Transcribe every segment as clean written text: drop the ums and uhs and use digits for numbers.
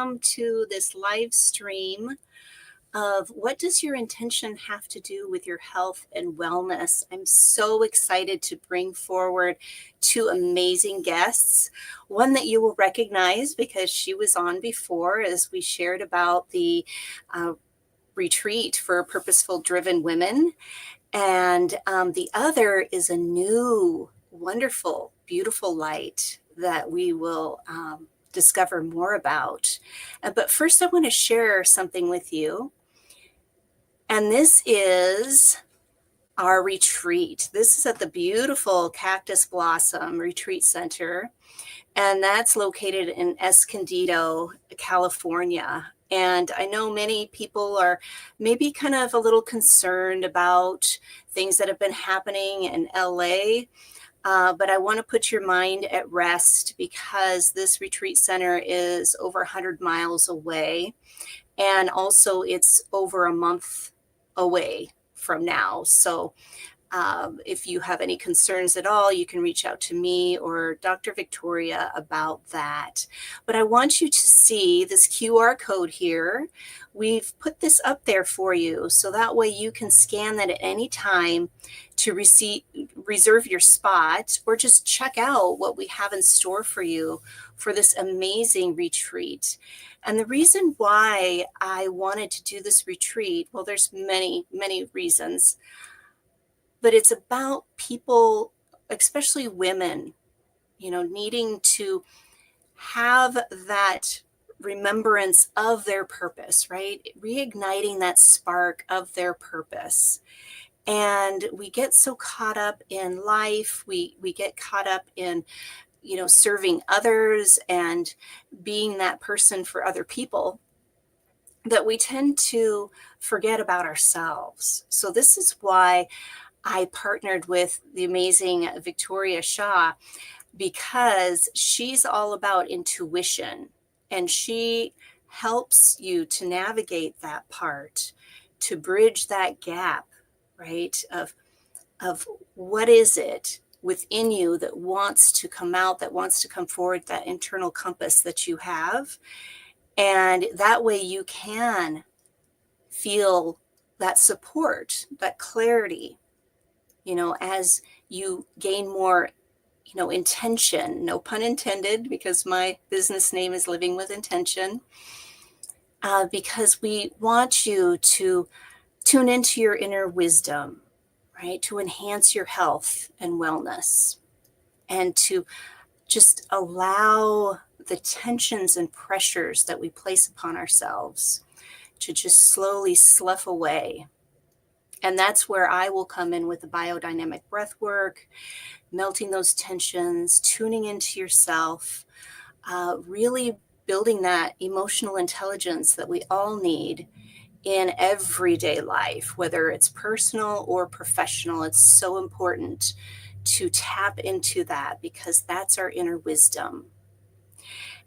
welcome to this live stream of what does your intention have to do with your health and wellness. I'm so excited to bring forward two amazing guests. One that you will recognize because she was on before as we shared about the retreat for purposeful driven women. And the other is a new, wonderful, beautiful light that we will discover more about. But first, I want to share something with you. And this is our retreat. This is at the beautiful Cactus Blossom Retreat Center. And that's located in Escondido, California. And I know many people are maybe kind of a little concerned about things that have been happening in LA. But I want to put your mind at rest because this retreat center is over 100 miles away. And also it's over a month away from now. So if you have any concerns at all, you can reach out to me or Dr. Victoria about that. But I want you to see this QR code here. We've put this up there for you, so that way you can scan that at any time to reserve your spot or just check out what we have in store for you for this amazing retreat. And the reason why I wanted to do this retreat, well, there's many, many reasons. But it's about people, especially women, needing to have that remembrance of their purpose, right? Reigniting that spark of their purpose. And we get so caught up in life. We get caught up in, serving others and being that person for other people that we tend to forget about ourselves. So this is why I partnered with the amazing Victoria Shaw, because she's all about intuition and she helps you to navigate that part, to bridge that gap, right? Of what is it within you that wants to come out, that wants to come forward, that internal compass that you have. And that way you can feel that support, that clarity, as you gain more, intention, no pun intended, because my business name is Living with Intention, because we want you to tune into your inner wisdom, right? To enhance your health and wellness and to just allow the tensions and pressures that we place upon ourselves to just slowly slough away. And that's where I will come in with the biodynamic breath work, melting those tensions, tuning into yourself, really building that emotional intelligence that we all need in everyday life, whether it's personal or professional. It's so important to tap into that because that's our inner wisdom.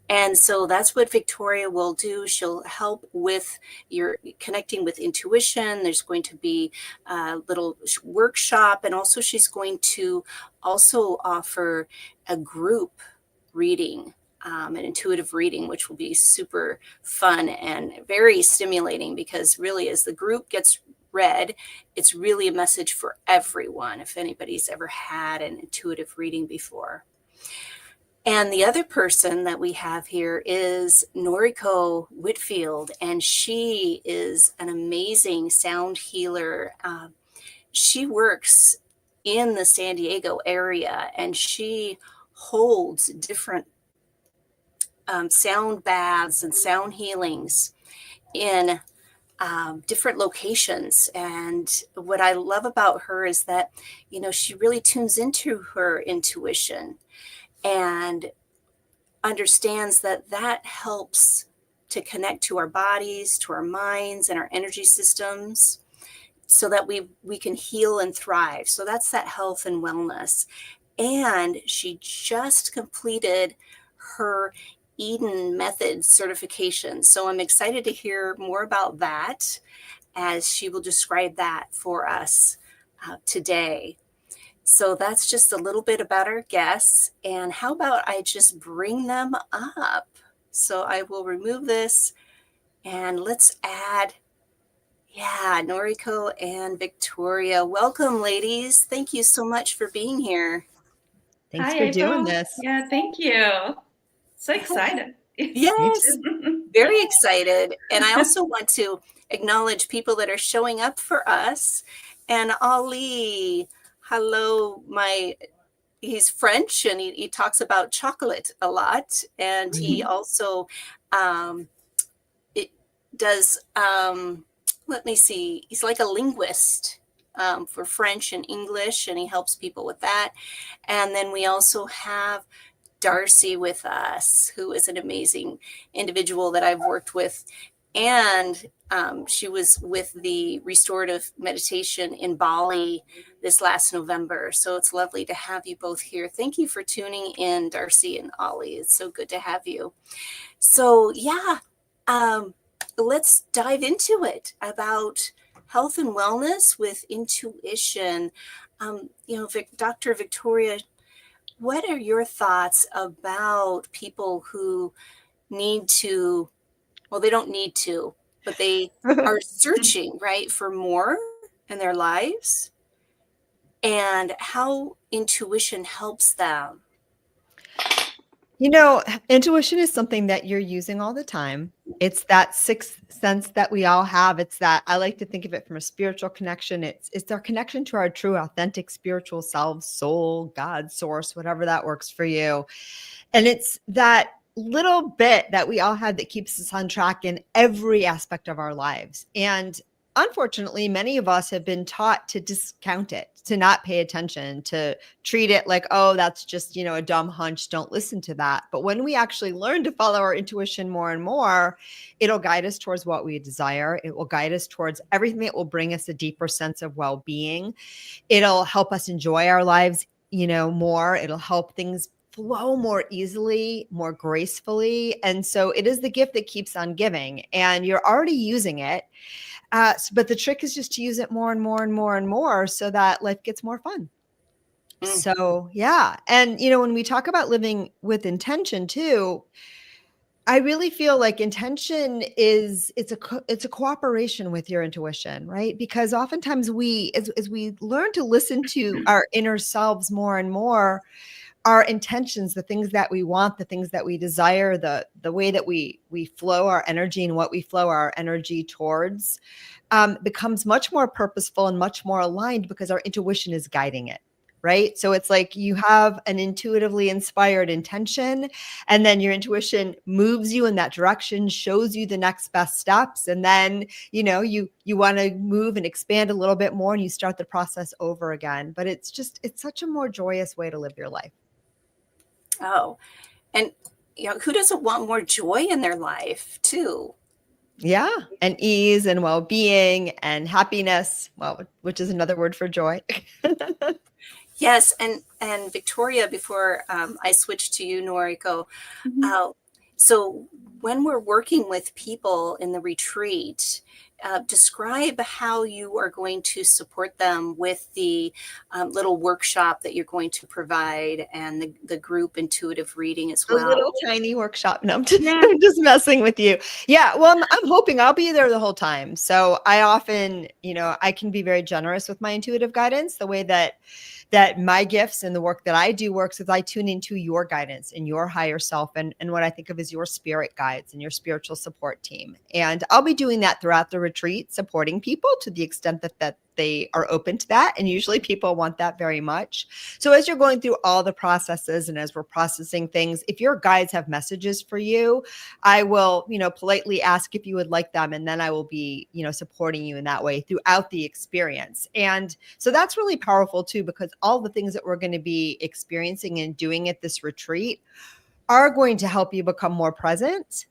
And so that's what Victoria will do. She'll help with your connecting with intuition. There's going to be a little workshop, and also she's going to also offer a group reading, an intuitive reading, which will be super fun and very stimulating because really as the group gets read, it's really a message for everyone if anybody's ever had an intuitive reading before. And the other person that we have here is Noriko Whitfield, and she is an amazing sound healer. She works in the San Diego area, and she holds different sound baths and sound healings in different locations. And what I love about her is that, she really tunes into her intuition and understands that helps to connect to our bodies, to our minds, and our energy systems so that we can heal and thrive. So that's that health and wellness. And she just completed her Eden Method certification. So I'm excited to hear more about that as she will describe that for us today. So that's just a little bit about our guests. And how about I just bring them up So I will remove this and let's add, yeah, Noriko and Victoria. Welcome, ladies. Thank you so much for being here. Thanks Hi, for doing April. this. Yeah, thank you. So excited. Me Yes, too. very excited. And I also want to acknowledge people that are showing up for us. And Ali, hello, he's French and he talks about chocolate a lot. And he also um, it does, let me see, he's like a linguist for French and English, and he helps people with that. And then we also have Darcy with us, who is an amazing individual that I've worked with. And she was with the restorative meditation in Bali this last November. So it's lovely to have you both here. Thank you for tuning in, Darcy and Ollie. It's so good to have you. So, yeah, let's dive into it about health and wellness with intuition. Dr. Victoria, what are your thoughts about people who need to, well, they don't need to, but they are searching, right, for more in their lives and how intuition helps them? Intuition is something that you're using all the time. It's that sixth sense that we all have. It's that I like to think of it from a spiritual connection. It's our connection to our true, authentic spiritual selves, soul, God, source, whatever that works for you. And it's that little bit that we all have that keeps us on track in every aspect of our lives. And unfortunately, many of us have been taught to discount it, to not pay attention, to treat it like, oh, that's just, a dumb hunch. Don't listen to that. But when we actually learn to follow our intuition more and more, it'll guide us towards what we desire. It will guide us towards everything that will bring us a deeper sense of well-being. It'll help us enjoy our lives, more. It'll help things flow more easily, more gracefully. And so it is the gift that keeps on giving, and you're already using it. But the trick is just to use it more and more and more and more so that life gets more fun. So, yeah. And, when we talk about living with intention too, I really feel like intention it's a cooperation with your intuition, right? Because oftentimes as we learn to listen to our inner selves more and more, our intentions, the things that we want, the things that we desire, the way that we flow our energy and what we flow our energy towards becomes much more purposeful and much more aligned because our intuition is guiding it. Right. So it's like you have an intuitively inspired intention, and then your intuition moves you in that direction, shows you the next best steps. And then, you want to move and expand a little bit more, and you start the process over again. But it's such a more joyous way to live your life. Oh, and who doesn't want more joy in their life too? Yeah, and ease and well-being and happiness, well, which is another word for joy. Yes, and Victoria, before I switch to you, Noriko, so when we're working with people in the retreat, describe how you are going to support them with the little workshop that you're going to provide and the group intuitive reading as well. A little tiny workshop. No, I'm just messing with you. Yeah, well, I'm hoping I'll be there the whole time. So I often, I can be very generous with my intuitive guidance. The way that my gifts and the work that I do works is I tune into your guidance and your higher self and what I think of as your spirit guides and your spiritual support team. And I'll be doing that throughout the retreat, supporting people to the extent that they are open to that. And usually people want that very much. So as you're going through all the processes and as we're processing things, if your guides have messages for you, I will, politely ask if you would like them. And then I will be, supporting you in that way throughout the experience. And so that's really powerful too, because all the things that we're going to be experiencing and doing at this retreat are going to help you become more present,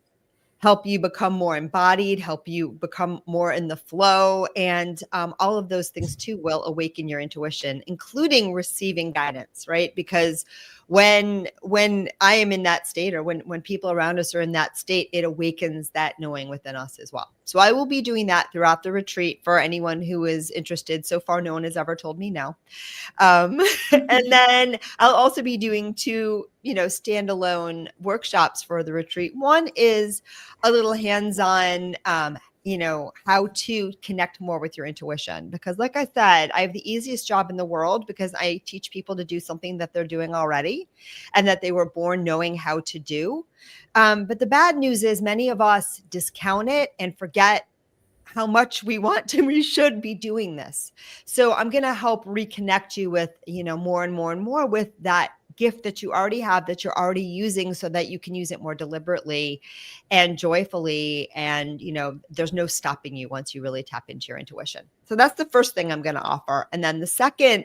help you become more embodied, help you become more in the flow. And all of those things too will awaken your intuition, including receiving guidance, right? Because when I am in that state, or when people around us are in that state, it awakens that knowing within us as well. So I will be doing that throughout the retreat for anyone who is interested. So far, no one has ever told me no. And then I'll also be doing two, standalone workshops for the retreat. One is a little hands-on, how to connect more with your intuition. Because like I said, I have the easiest job in the world because I teach people to do something that they're doing already and that they were born knowing how to do. But the bad news is many of us discount it and forget how much we should be doing this. So I'm going to help reconnect you with, more and more and more with that gift that you already have, that you're already using, so that you can use it more deliberately and joyfully. And, there's no stopping you once you really tap into your intuition. So that's the first thing I'm going to offer. And then the second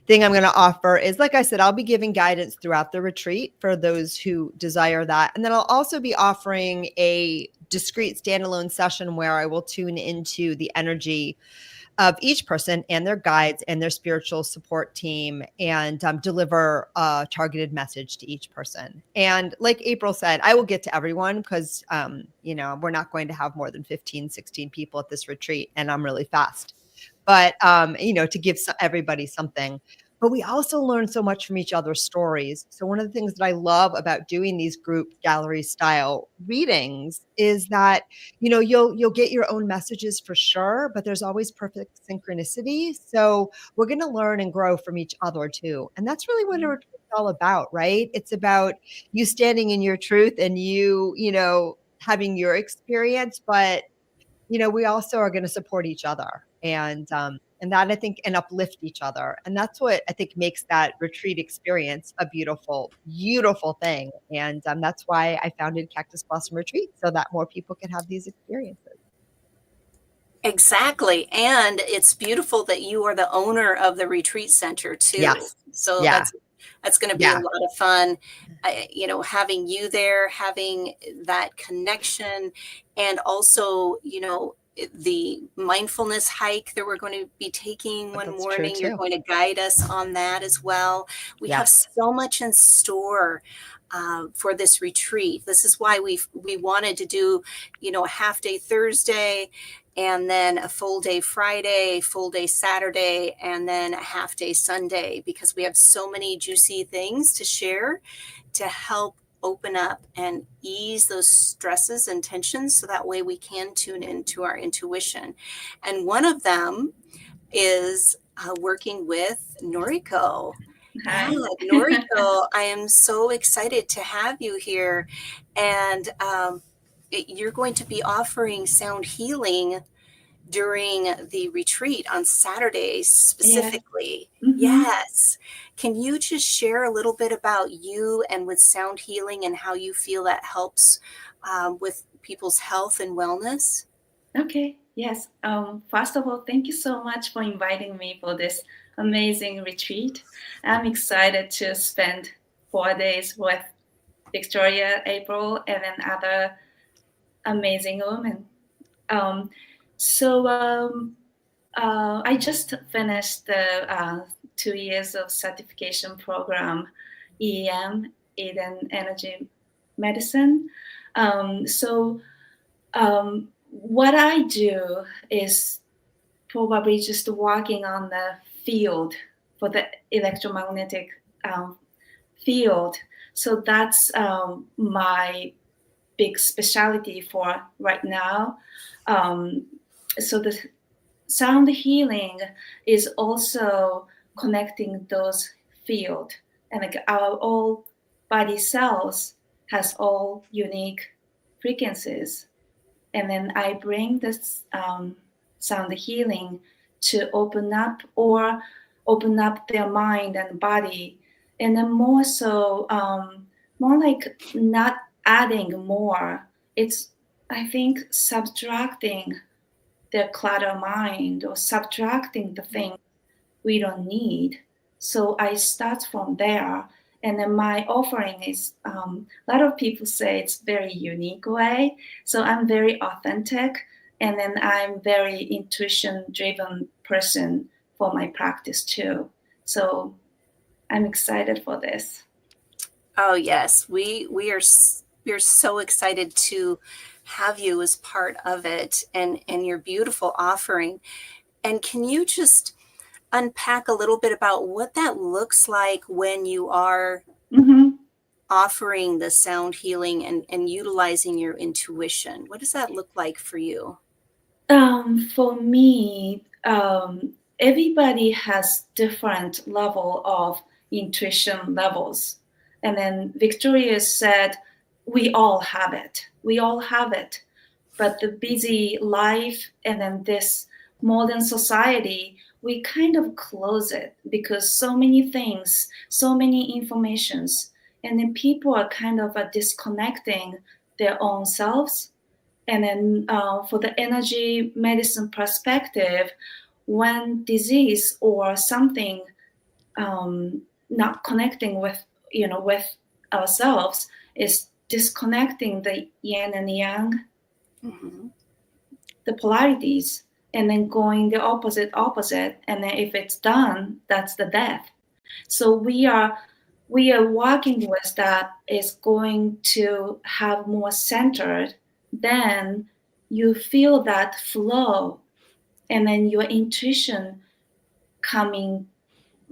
thing I'm going to offer is, like I said, I'll be giving guidance throughout the retreat for those who desire that. And then I'll also be offering a discrete standalone session where I will tune into the energy of each person and their guides and their spiritual support team, and deliver a targeted message to each person. And like April said, I will get to everyone because, we're not going to have more than 15, 16 people at this retreat, and I'm really fast. But, to give everybody something. But we also learn so much from each other's stories. So one of the things that I love about doing these group gallery style readings is that, you'll get your own messages for sure, but there's always perfect synchronicity. So we're going to learn and grow from each other too. And that's really what it's all about, right? It's about you standing in your truth and you having your experience, but we also are going to support each other and that I think, and uplift each other. And that's what I think makes that retreat experience a beautiful, beautiful thing. And that's why I founded Cactus Blossom Retreat, so that more people can have these experiences. Exactly. And it's beautiful that you are the owner of the retreat center too. Yes. So Yeah. that's going to be a lot of fun, having you there, having that connection, and also, the mindfulness hike that we're going to be taking one That's morning. true, You're too. going to guide us on that as well. We have Yes. so much in store for this retreat. This is why we wanted to do, a half day Thursday, and then a full day Friday, full day Saturday, and then a half day Sunday, because we have so many juicy things to share to help open up and ease those stresses and tensions, so that way we can tune into our intuition. And one of them is working with Noriko. Hi. Yeah, Noriko, I am so excited to have you here. And you're going to be offering sound healing during the retreat on Saturdays specifically. Mhm. Yes. Can you just share a little bit about you and with sound healing and how you feel that helps with people's health and wellness? Okay. Yes. First of all, thank you so much for inviting me for this amazing retreat. I'm excited to spend 4 days with Victoria, April, and then other amazing women. I just finished the 2 years of certification program, EM, Eden Energy Medicine. What I do is probably just working on the field for the electromagnetic field. So that's my big specialty for right now. So the sound healing is also connecting those field, and like our all body cells has all unique frequencies, and then I bring this sound healing to open up their mind and body, and then more so more like not adding more. It's, I think, subtracting the clutter mind or subtracting the things we don't need. So I start from there. And then my offering is, a lot of people say it's very unique way. So I'm very authentic. And then I'm very intuition driven person for my practice too. So I'm excited for this. Oh yes, we are we're so excited to have you as part of it and your beautiful offering. And can you just unpack a little bit about what that looks like when you are Mhm. offering the sound healing and utilizing your intuition? What does that look like for you? For me, everybody has different level of intuition levels. And then Victoria said, we all have it. We all have it. But the busy life and then this modern society, we kind of close it because so many things, so many informations, and then people are kind of disconnecting their own selves. And then for the energy medicine perspective, when disease or something not connecting with, with ourselves is disconnecting the yin and yang, Mm-hmm. the polarities, and then going the opposite. And then if it's done, that's the death. So we are working with that is going to have more centered, then you feel that flow and then your intuition coming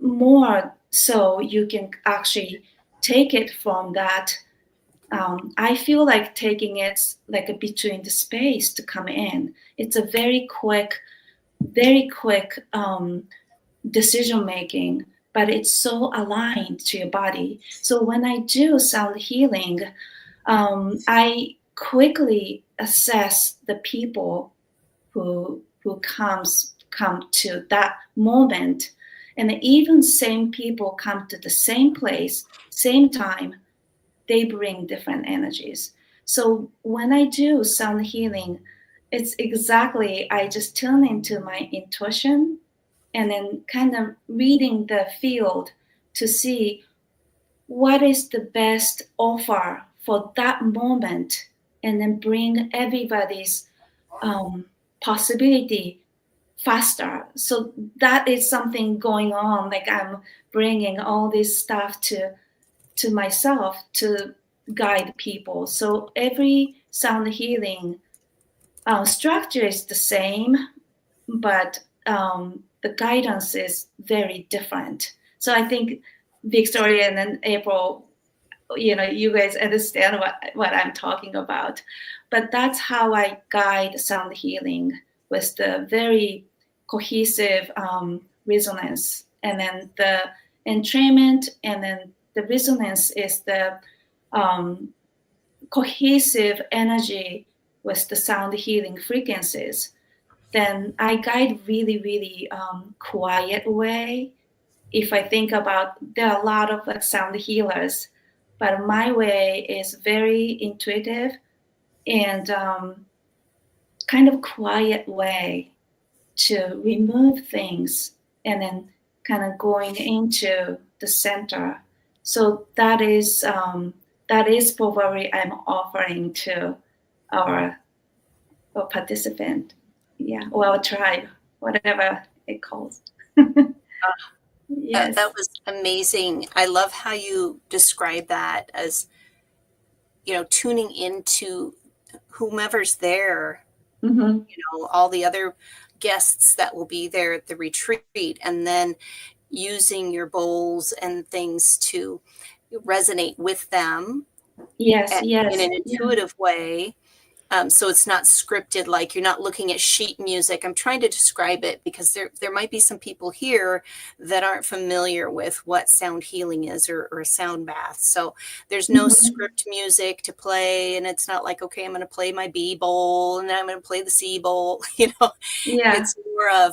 more so you can actually take it from that. I feel like taking it like a between the space to come in. It's a very quick decision making, but it's so aligned to your body. So when I do sound healing, I quickly assess the people who come to that moment, and even same people come to the same place, same time. They bring different energies. So when I do sound healing, it's exactly I just tune into my intuition and then kind of reading the field to see what is the best offer for that moment and then bring everybody's possibility faster. So that is something going on, like I'm bringing all this stuff to myself to guide people. So every sound healing structure is the same, but the guidance is very different. So I think Victoria and then April, you guys understand what I'm talking about. But that's how I guide sound healing with the very cohesive resonance. And then the entrainment and then the resonance is the cohesive energy with the sound healing frequencies. Then I guide really, really quiet way. If I think about, there are a lot of like sound healers, but my way is very intuitive and kind of quiet way to remove things and then kind of going into the center. So that is probably I'm offering to our participant, yeah, or our tribe, whatever it calls. Yes. That was amazing. I love how you describe that as, tuning into whomever's there, Mm-hmm. all the other guests that will be there at the retreat, and then using your bowls and things to resonate with them Yes, in yes, an yeah. intuitive way. So it's not scripted, like you're not looking at sheet music. I'm trying to describe it because there might be some people here that aren't familiar with what sound healing is or a sound bath. So there's no script music to play, and it's not like, okay, I'm going to play my B bowl and then I'm going to play the C bowl. Yeah, It's more of,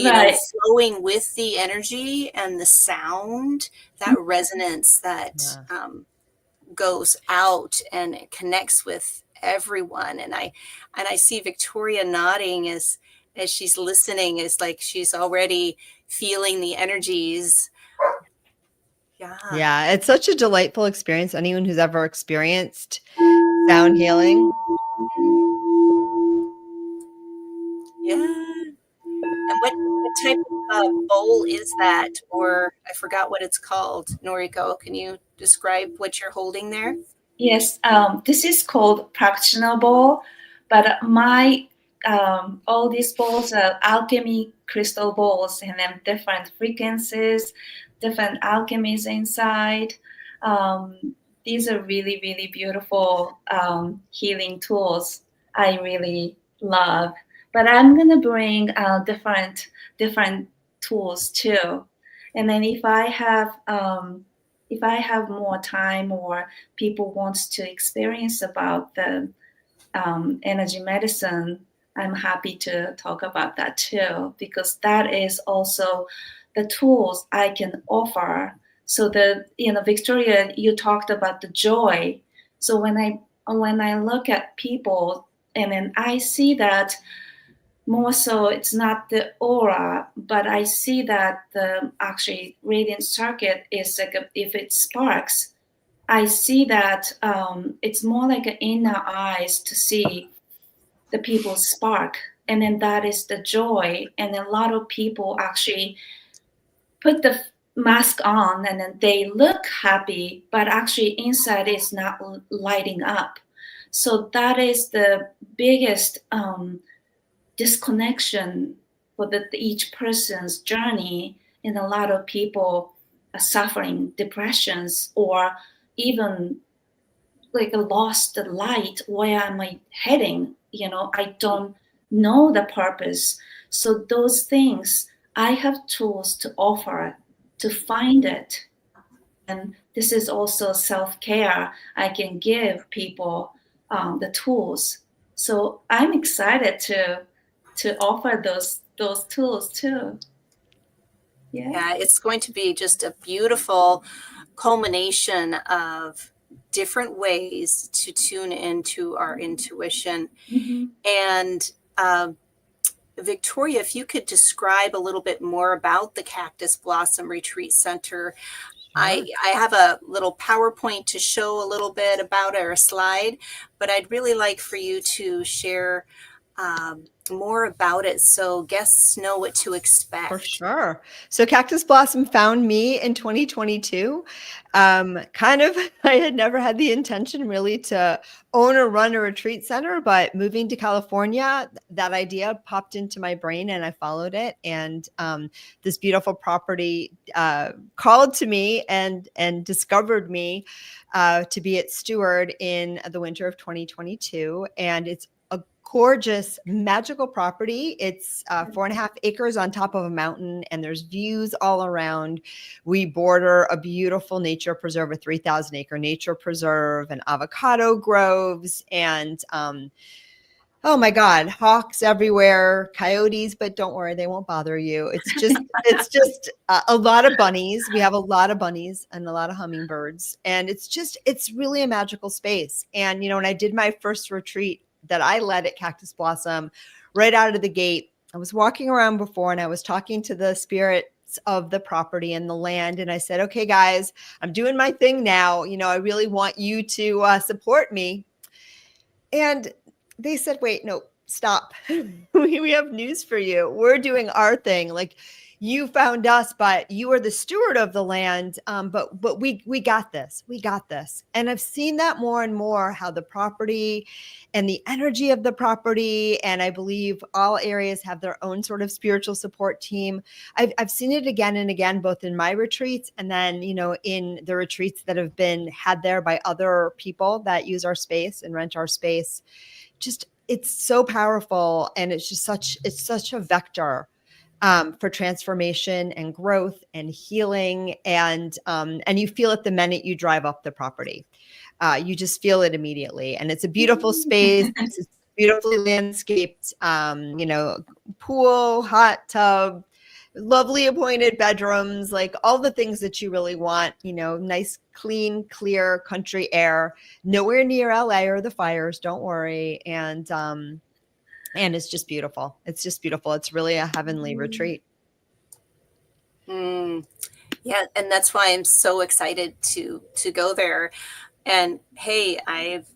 right. flowing with the energy and the sound, that resonance that goes out and it connects with everyone. And I see Victoria nodding as she's listening, is like she's already feeling the energies. Yeah, it's such a delightful experience. Anyone who's ever experienced sound healing. Yeah. And what type of bowl is that? Or I forgot what it's called. Noriko, can you describe what you're holding there? Yes, this is called practitioner ball, but my all these balls are alchemy crystal balls, and then different frequencies, different alchemies inside. These are really, really beautiful healing tools. I really love. But I'm gonna bring different tools too, and then if I have more time or people wants to experience about the energy medicine, I'm happy to talk about that too, because that is also the tools I can offer. So Victoria, you talked about the joy. So when I look at people, and then I see that more so it's not the aura, but I see that the actually radiant circuit is like if it sparks, I see that it's more like an inner eyes to see the people spark. And then that is the joy. And a lot of people actually put the mask on and then they look happy, but actually inside is not lighting up. So that is the biggest disconnection for each person's journey. And a lot of people are suffering depressions or even like lost the light. Where am I heading? I don't know the purpose. So those things, I have tools to offer to find it. And this is also self-care. I can give people the tools. So I'm excited to offer those tools too. Yeah. Yeah, it's going to be just a beautiful culmination of different ways to tune into our intuition. Mm-hmm. And Victoria, if you could describe a little bit more about the Cactus Blossom Retreat Center. Sure. I have a little PowerPoint to show a little bit about, or a slide, but I'd really like for you to share more about it so guests know what to expect. For sure. So Cactus Blossom found me in 2022. Kind of, I had never had the intention really to own or run a retreat center, but moving to California, that idea popped into my brain and I followed it. And this beautiful property called to me and discovered me to be its steward in the winter of 2022. And it's gorgeous, magical property. It's 4.5 acres on top of a mountain, and there's views all around. We border a beautiful nature preserve, a 3,000 acre nature preserve, and avocado groves, and oh my God, hawks everywhere, coyotes, but don't worry, they won't bother you. It's just a lot of bunnies. We have a lot of bunnies and a lot of hummingbirds, and it's really a magical space. And when I did my first retreat that I led at Cactus Blossom, right out of the gate, I was walking around before and I was talking to the spirits of the property and the land. And I said, okay, guys, I'm doing my thing now. I really want you to support me. And they said, wait, no, stop. We have news for you. We're doing our thing. Like, you found us, but you are the steward of the land. But we got this. We got this. And I've seen that more and more, how the property and the energy of the property, and I believe all areas have their own sort of spiritual support team. I've seen it again and again, both in my retreats and then, in the retreats that have been had there by other people that use our space and rent our space. Just, it's so powerful. And it's such a vector for transformation and growth and healing. And you feel it the minute you drive up the property. You just feel it immediately. And it's a beautiful space. It's beautifully landscaped, pool, hot tub, lovely appointed bedrooms, like all the things that you really want, nice, clean, clear country air, nowhere near LA or the fires. Don't worry. And it's just beautiful. It's just beautiful. It's really a heavenly retreat. Yeah, and that's why I'm so excited to go there. And hey, I've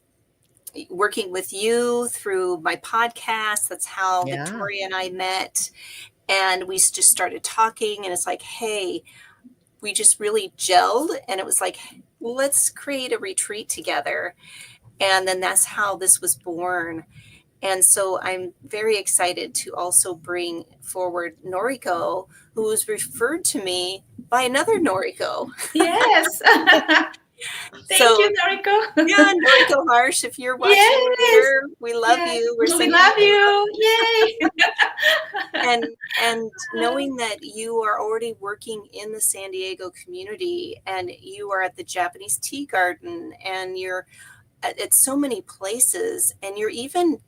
working with you through my podcast. That's how Victoria and I met. And we just started talking, and it's like, hey, we just really gelled, and it was like, let's create a retreat together. And then that's how this was born. And so I'm very excited to also bring forward Noriko, who was referred to me by another Noriko. Yes. Thank So, you, Noriko. yeah, Noriko Harsh, if you're watching Yes. here, we love Yes. you. We're We sending love you. Yay. and knowing that you are already working in the San Diego community, and you are at the Japanese Tea Garden, and you're at so many places, and you're even,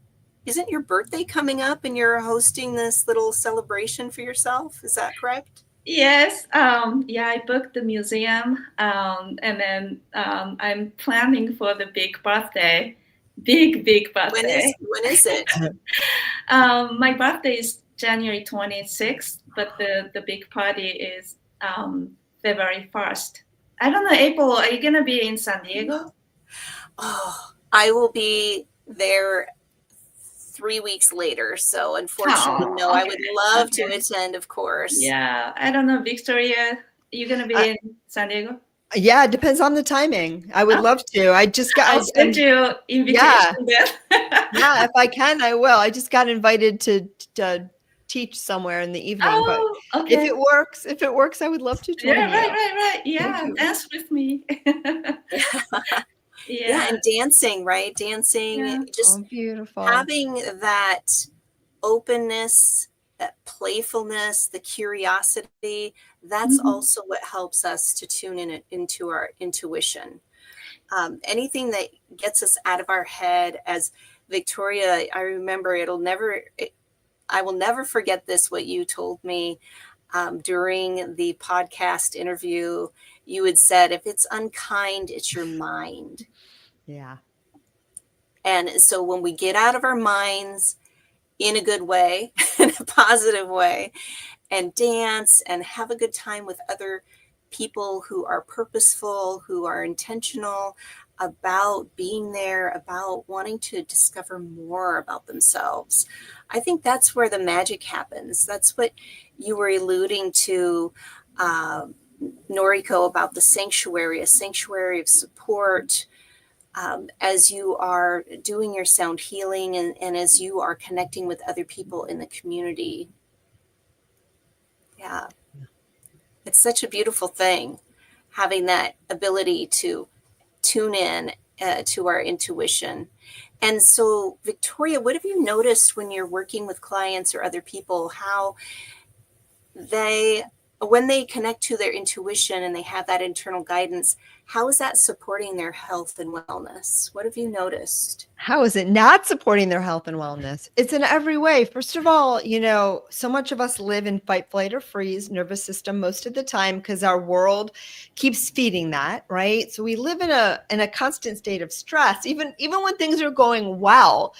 isn't your birthday coming up and you're hosting this little celebration for yourself? Is that correct? Yes. Yeah, I booked the museum, and then I'm planning for the big birthday. Big birthday. When is it? My birthday is January 26th, but the big party is February 1st. I don't know, April, are you going to be in San Diego? Oh, I will be there 3 weeks later. So unfortunately, Oh, no, I okay. would love to attend, of course. Yeah, I don't know, Victoria, are you going to be in San Diego? Yeah, it depends on the timing. I would love to. I just got. I'll send you invitation then. Yeah, if I can, I will. I just got invited to teach somewhere in the evening. Oh, but okay. if it works, I would love to join you. Right. Yeah, dance with me. Yeah, and dancing, right? Dancing, just beautiful. having that openness, that playfulness, the curiosity, that's also what helps us to tune into our intuition. Anything that gets us out of our head, as Victoria, I remember I will never forget this, what you told me during the podcast interview. You had said, if it's unkind, it's your mind. Yeah. And so when we get out of our minds in a good way, in a positive way, and dance and have a good time with other people who are purposeful, who are intentional about being there, about wanting to discover more about themselves, I think that's where the magic happens. That's what you were alluding to, Noriko, about the sanctuary, a sanctuary of support. As you are doing your sound healing, and as you are connecting with other people in the community. Yeah. It's such a beautiful thing, having that ability to tune in to our intuition. And so, Victoria, what have you noticed when you're working with clients or other people, how when they connect to their intuition and they have that internal guidance, how is that supporting their health and wellness? What have you noticed? How is it not supporting their health and wellness? It's in every way. First of all, so much of us live in fight, flight, or freeze nervous system most of the time because our world keeps feeding that, right? So we live in a constant state of stress, even when things are going well.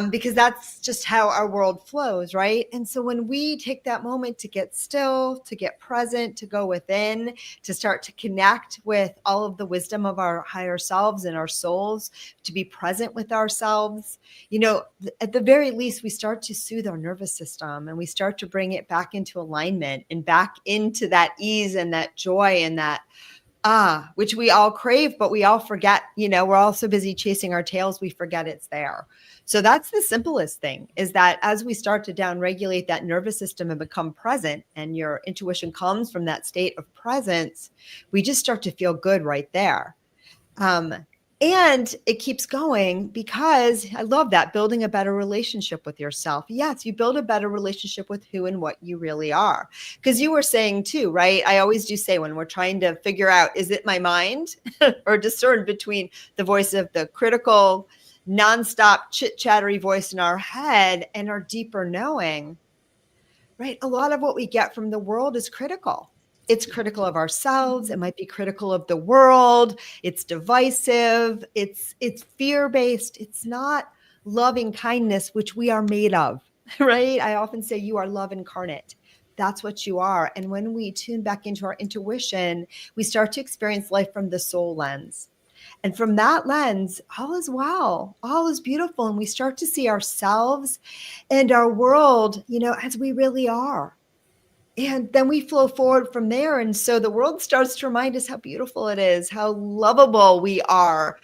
Because that's just how our world flows, right? And so when we take that moment to get still, to get present, to go within, to start to connect with all of the wisdom of our higher selves and our souls, to be present with ourselves, at the very least, we start to soothe our nervous system and we start to bring it back into alignment and back into that ease and that joy and that which we all crave, but we all forget, we're all so busy chasing our tails, we forget it's there. So that's the simplest thing, is that as we start to downregulate that nervous system and become present, and your intuition comes from that state of presence, we just start to feel good right there. And it keeps going because I love that, building a better relationship with yourself. Yes, you build a better relationship with who and what you really are. Because you were saying too, right? I always do say when we're trying to figure out, is it my mind or discern between the voice of the critical, nonstop chit-chattery voice in our head and our deeper knowing, right? A lot of what we get from the world is critical. It's critical of ourselves. It might be critical of the world. It's divisive. It's fear-based. It's not loving kindness, which we are made of, right? I often say you are love incarnate. That's what you are. And when we tune back into our intuition, we start to experience life from the soul lens. And from that lens, all is well, all is beautiful. And we start to see ourselves and our world, as we really are. And then we flow forward from there. And so the world starts to remind us how beautiful it is, how lovable we are.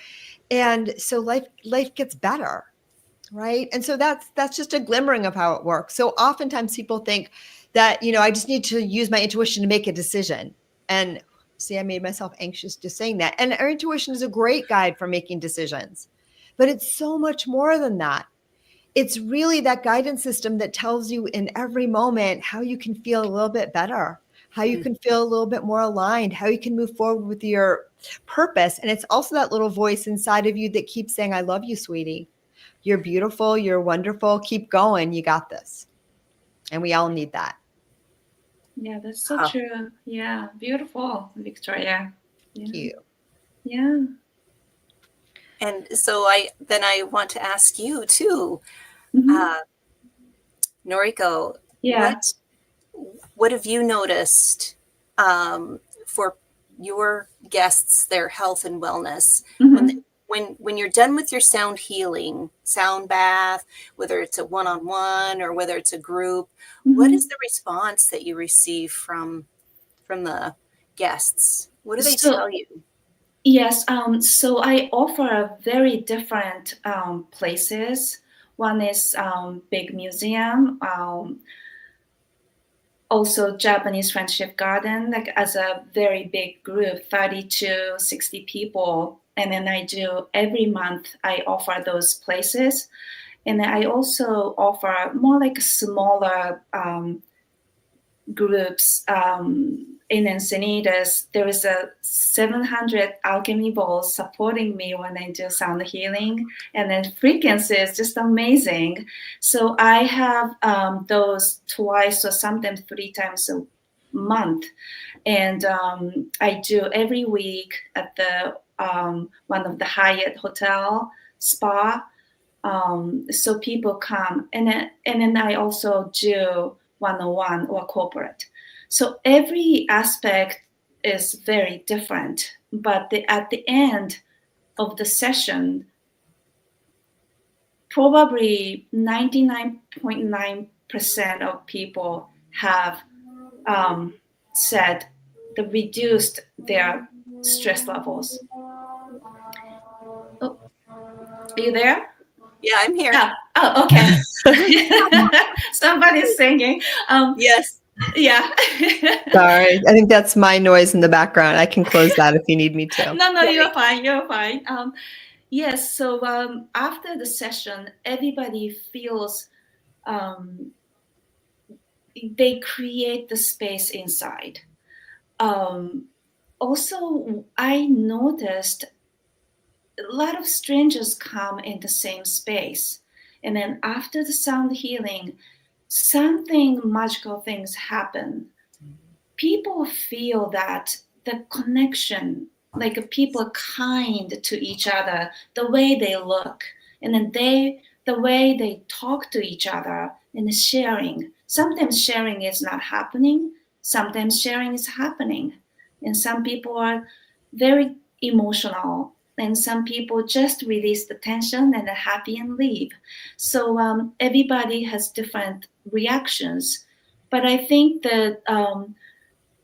And so life gets better. Right. And so that's just a glimmering of how it works. So oftentimes people think that, I just need to use my intuition to make a decision. And see, I made myself anxious just saying that. And our intuition is a great guide for making decisions, but it's so much more than that. It's really that guidance system that tells you in every moment how you can feel a little bit better, how you can feel a little bit more aligned, how you can move forward with your purpose. And it's also that little voice inside of you that keeps saying, I love you, sweetie. You're beautiful. You're wonderful. Keep going. You got this. And we all need that. Yeah, that's so true. Yeah, beautiful, Victoria. Yeah. Thank you. Yeah. And so I want to ask you too, Noriko, Yeah. what have you noticed for your guests, their health and wellness? When you're done with your sound healing, sound bath, whether it's a one-on-one or whether it's a group, what is the response that you receive from the guests? What do they tell you? Yes, so I offer very different places. One is big museum, also Japanese Friendship Garden, like as a very big group, 30 to 60 people. And then I do every month, I offer those places. And then I also offer more like smaller groups. In Encinitas, there is a 700 alchemy balls supporting me when I do sound healing, and then frequency is just amazing. So I have those twice or sometimes 3 times a month, and I do every week at the one of the Hyatt Hotel spa. So people come, and then I also do one-on-one or corporate. So every aspect is very different, but at the end of the session, probably 99.9% of people have said they reduced their stress levels. Oh, are you there? Yeah, I'm here. Oh, okay. Somebody's singing. Yes. Yeah. Sorry. I think that's my noise in the background. I can close that if you need me to. No, you're fine. You're fine. Yes. So after the session, everybody feels they create the space inside. Also, I noticed a lot of strangers come in the same space. And then after the sound healing, something magical things happen. People feel that the connection, like people are kind to each other, the way they look, and then the way they talk to each other and sharing. Sometimes sharing is not happening. Sometimes sharing is happening. And some people are very emotional, and some people just release the tension and are happy and leave. So everybody has different reactions. But I think that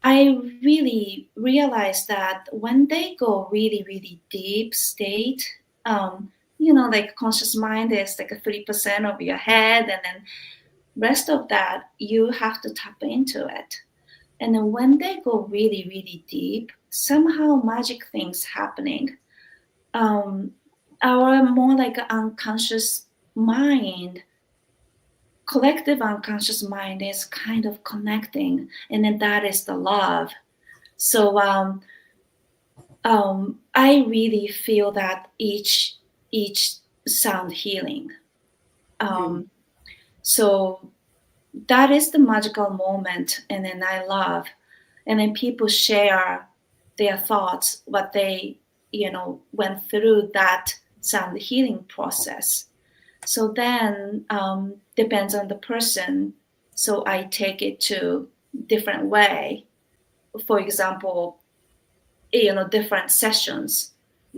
I really realized that when they go really, really deep state, like conscious mind is like a 3% of your head, and then rest of that, you have to tap into it. And then when they go really, really deep, somehow magic things happening. Our more like unconscious mind, collective unconscious mind is kind of connecting, and then that is the love. So I really feel that each sound healing. So that is the magical moment, and then I love, and then people share their thoughts, what they went through that sound healing process. So then depends on the person. So I take it to different way. For example, different sessions,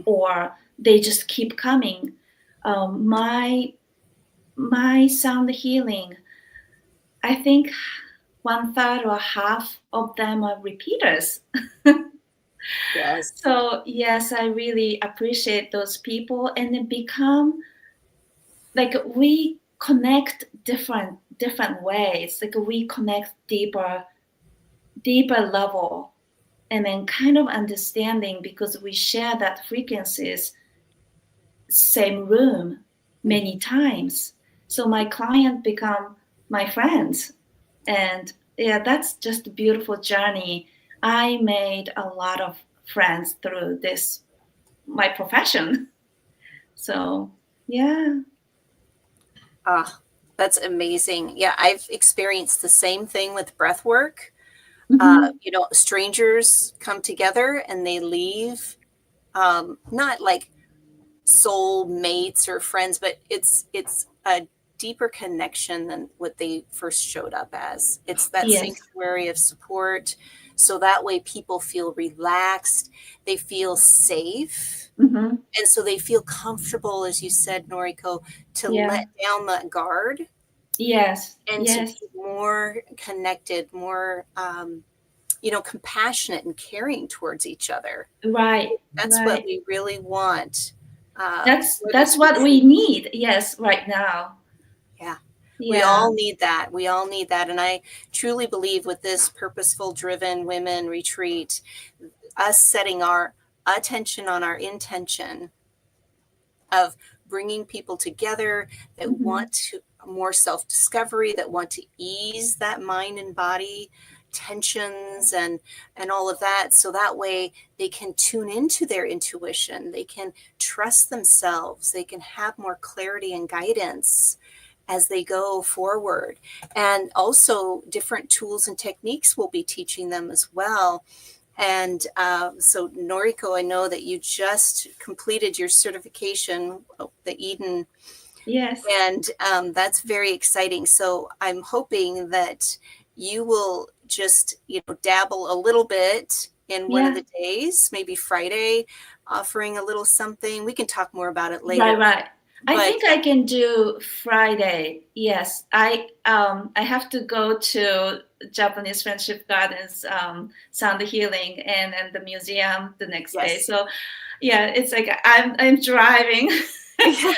or they just keep coming. My sound healing, I think 1/3 or half of them are repeaters. Yes. So yes, I really appreciate those people, and it become like we connect different ways. Like we connect deeper level, and then kind of understanding because we share that frequencies, same room many times. So my client become my friends, and yeah, that's just a beautiful journey. I made a lot of friends through this my profession. So yeah. Ah, that's amazing. Yeah, I've experienced the same thing with breath work. Mhm. Strangers come together and they leave, not like soul mates or friends, but it's a deeper connection than what they first showed up as. It's that Yes. sanctuary of support. So that way people feel relaxed, they feel safe, Hmm. and so they feel comfortable, as you said, Noriko, to Yeah. let down that guard Yes. and to be Yes. more connected, more compassionate and caring towards each other. Right. That's what Right. we really want for That's this what we retreat. need. Yes, right now. Yeah, we Yeah. all need that. We all need that. And I truly believe with this purposeful driven women retreat, us setting our attention on our intention of bringing people together that Hmm. want to more self-discovery, that want to ease that mind and body tensions and all of that, so that way they can tune into their intuition, they can trust themselves, they can have more clarity and guidance as they go forward. And also different tools and techniques we'll be teaching them as well. And so, Noriko, I know that you just completed your certification, the Eden, Yes. and that's very exciting. So, I'm hoping that you will just, dabble a little bit in one of Yeah. the days, maybe Friday, offering a little something. We can talk more about it Right. later. Right. I But think I can do Friday. Yes. I have to go to Japanese Friendship Gardens sound healing and the museum the next day. yes, So yeah, it's like I'm driving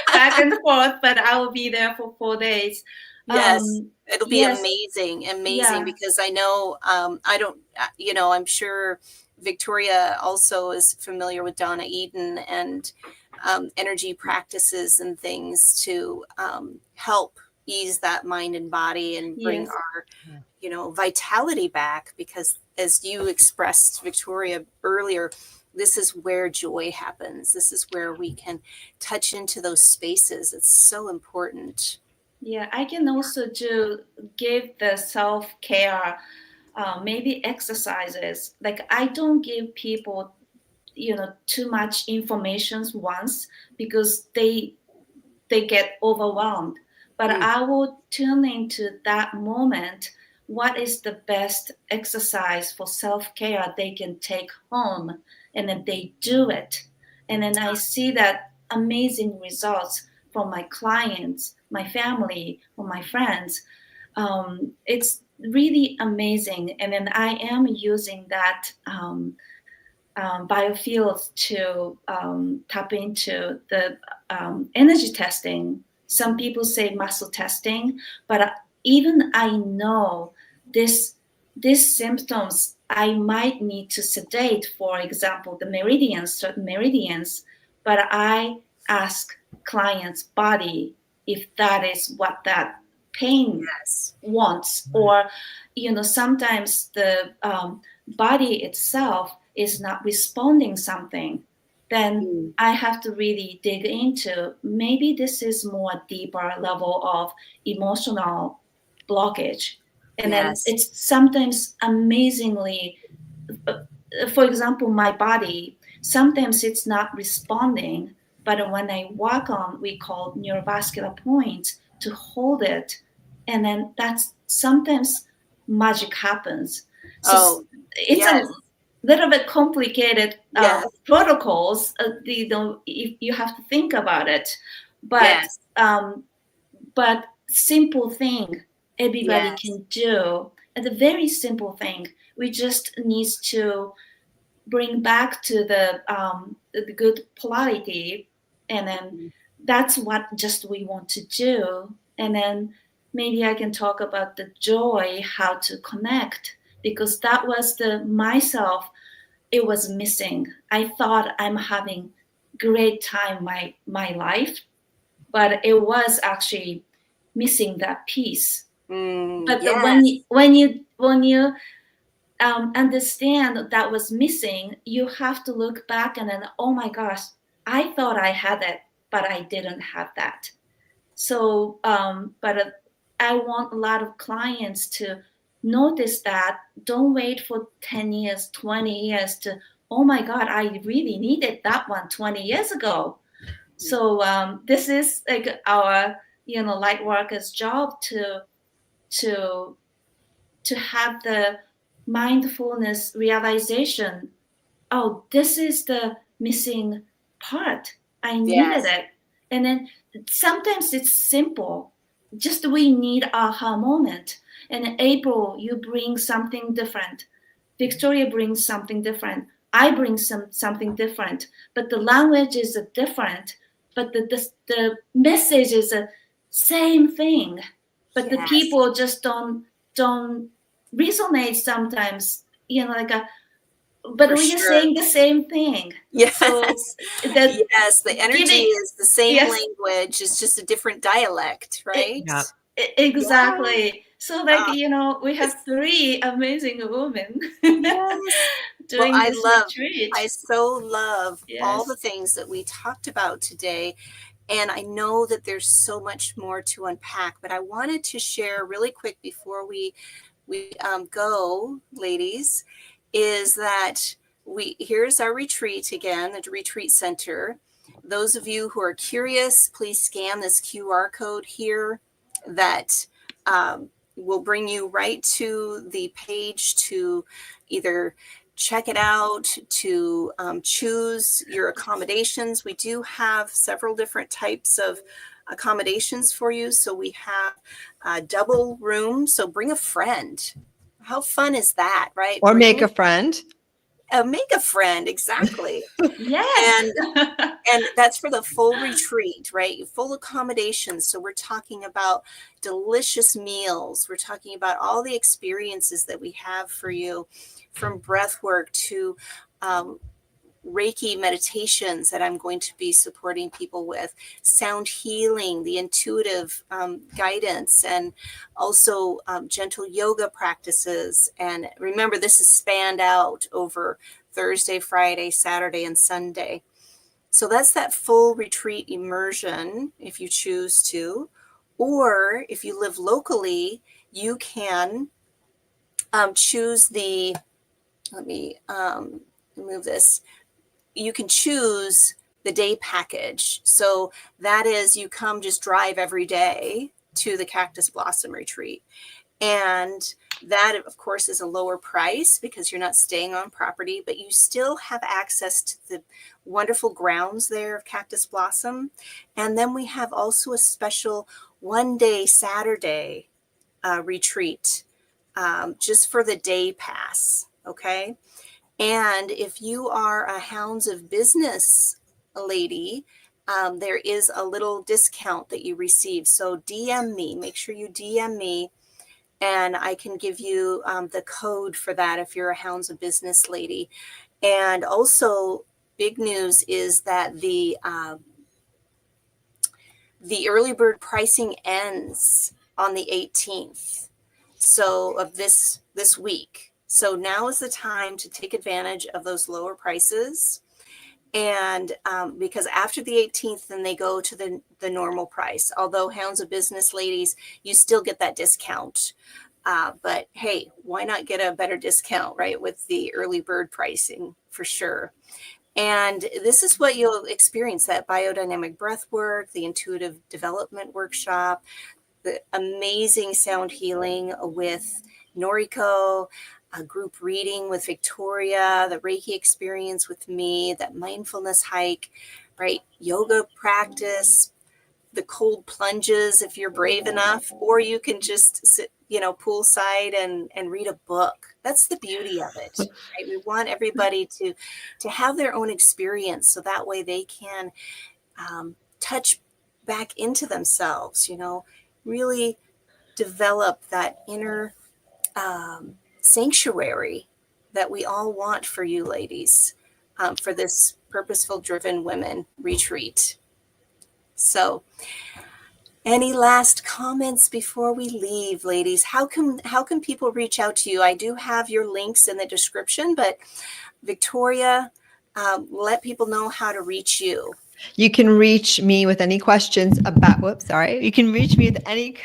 back and forth, but I will be there for 4 days. yes, it'll be Yes. amazing, amazing, Yeah. because I know, I don't, I'm sure Victoria also is familiar with Donna Eden and energy practices and things to help ease that mind and body and bring Yes. our, vitality back. Because as you expressed, Victoria, earlier, this is where joy happens. This is where we can touch into those spaces. It's so important. Yeah, I can also give the self-care, maybe exercises. Like I don't give people, too much information once because they get overwhelmed. But Mm, I will tune into that moment. What is the best exercise for self-care they can take home, and then they do it, and then I see that amazing results from my clients, my family, or my friends. It's really amazing, and then I am using that biofields to tap into the energy testing. Some people say muscle testing, but even I know this these symptoms I might need to sedate, for example, the meridians, certain meridians, but I ask clients' body if that is what that pain yes. wants, or sometimes the body itself is not responding something, then Mm, I have to really dig into maybe this is more deeper level of emotional blockage. And then yes. it's sometimes amazingly, for example, my body, sometimes it's not responding, but when I work on, we call neurovascular points to hold it, and then that's sometimes magic happens. So Oh, it's a yes. little bit complicated Yes. protocols. If you have to think about it, but Yes. um, but simple thing everybody Yes. can do. a very simple thing. We just need to bring back to the good polarity, and then that's what just we want to do. And then maybe I can talk about the joy, how to connect, because that was the myself, it was missing. I thought I'm having great time my life, but it was actually missing that piece. But Yes. when you understand that was missing, you have to look back and then, oh my gosh, I thought I had it, but I didn't have that. So, but I want a lot of clients to notice that. Don't wait for 10 years, 20 years to, oh my God, I really needed that one 20 years ago. So this is like our, light workers' job to to have the mindfulness realization. Oh, this is the missing part. I needed Yes. it. And then sometimes it's simple. Just we need aha moment. And April, you bring something different. Victoria brings something different. I bring something different. But the language is different. But the message is the same thing. But the Yes. people just don't resonate sometimes. But For we are sure. saying the same thing. So Yes. that Yes. The energy giving, is the same yes, language. It's just a different dialect, right? Yeah. Yeah. exactly. So Ah, we have it's- three amazing women yes. Well, doing this retreat. I so love all the Yes. things that we talked about today. And I know that there's so much more to unpack, but I wanted to share really quick before we go, ladies, is that here's our retreat again, the retreat center. Those of you who are curious, please scan this QR code here that will bring you right to the page to either check it out, to choose your accommodations. We do have several different types of accommodations for you. So we have a double room. So bring a friend. How fun is that, right? Or make a friend. Make a friend, exactly. Yes. And that's for the full retreat, right? Full accommodations. So we're talking about delicious meals. We're talking about all the experiences that we have for you, from breath work to Reiki meditations that I'm going to be supporting people with, sound healing, the intuitive guidance, and also gentle yoga practices. And remember, this is spanned out over Thursday, Friday, Saturday, and Sunday. So that's that full retreat immersion if you choose to. Or if you live locally, you can choose let me move this. You can choose the day package. So that is, you come just drive every day to the Cactus Blossom Retreat. And that, of course, is a lower price because you're not staying on property, but you still have access to the wonderful grounds there of Cactus Blossom. And then we have also a special 1-day Saturday retreat just for the day pass. Okay. And if you are a Hounds of Business lady, there is a little discount that you receive. So DM me, make sure you DM me, and I can give you the code for that if you're a Hounds of Business lady. And also, big news is that the early bird pricing ends on the 18th. So of this week. So now is the time to take advantage of those lower prices. And because after the 18th, then they go to the normal price. Although Hounds of Business ladies, you still get that discount. But hey, why not get a better discount, right? With the early bird pricing for sure. And this is what you'll experience: that biodynamic breath work, the intuitive development workshop, the amazing sound healing with Noriko, a group reading with Victoria, the Reiki experience with me, that mindfulness hike, right? Yoga practice, the cold plunges if you're brave enough, or you can just sit, poolside and read a book. That's the beauty of it, right? We want everybody to have their own experience, so that way they can touch back into themselves, really develop that inner sanctuary that we all want for you ladies, for this Purposeful Driven Women retreat. So any last comments before we leave, ladies? How can people reach out to you? I do have your links in the description, but Victoria, let people know how to reach you. You can reach me with any questions about, you can reach me with any,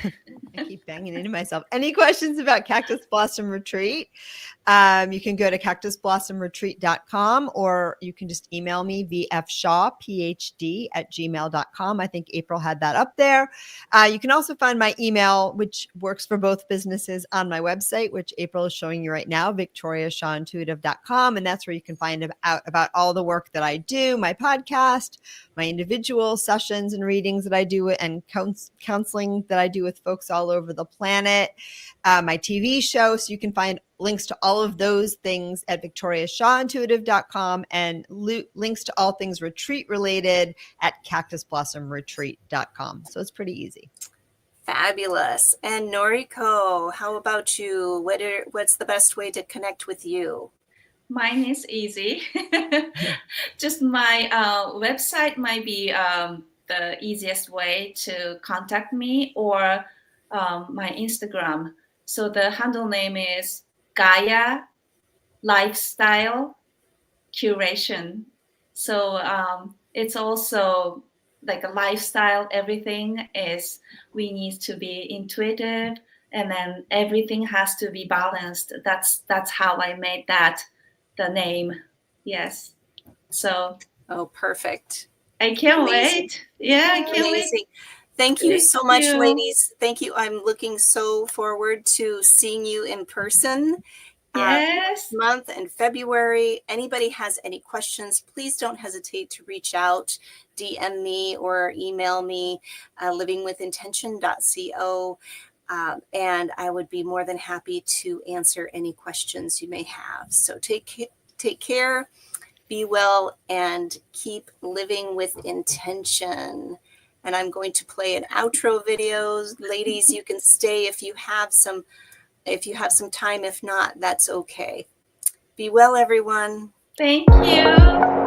I keep banging into myself, any questions about Cactus Blossom Retreat. You can go to cactusblossomretreat.com, or you can just email me, vfshawphd@gmail.com. I think April had that up there. You can also find my email, which works for both businesses, on my website, which April is showing you right now, victoriashawintuitive.com. And that's where you can find out about all the work that I do, my podcast, my individual sessions and readings that I do, and counseling that I do with folks all over the planet, my TV show. So you can find links to all of those things at victoriashawintuitive.com, and links to all things retreat related at cactusblossomretreat.com. So it's pretty easy. Fabulous. And Noriko, how about you? What's the best way to connect with you? Mine is easy. Just my website might be the easiest way to contact me, or my Instagram. So the handle name is Gaia Lifestyle Curation. So it's also like a lifestyle. Everything is, we need to be intuitive, and then everything has to be balanced. That's how I made that the name. Yes. So. Oh, perfect. I can't Amazing. wait. Yeah, I can't Amazing. wait. Thank you so much, you. ladies. Thank you. I'm looking so forward to seeing you in person. Yes. Next month in February. Anybody has any questions, please don't hesitate to reach out, DM me or email me, livingwithintention.co. And I would be more than happy to answer any questions you may have. So take care, be well, and keep living with intention. And I'm going to play an outro video. Ladies, you can stay if you have some time. If not, that's okay. Be well, everyone. Thank you.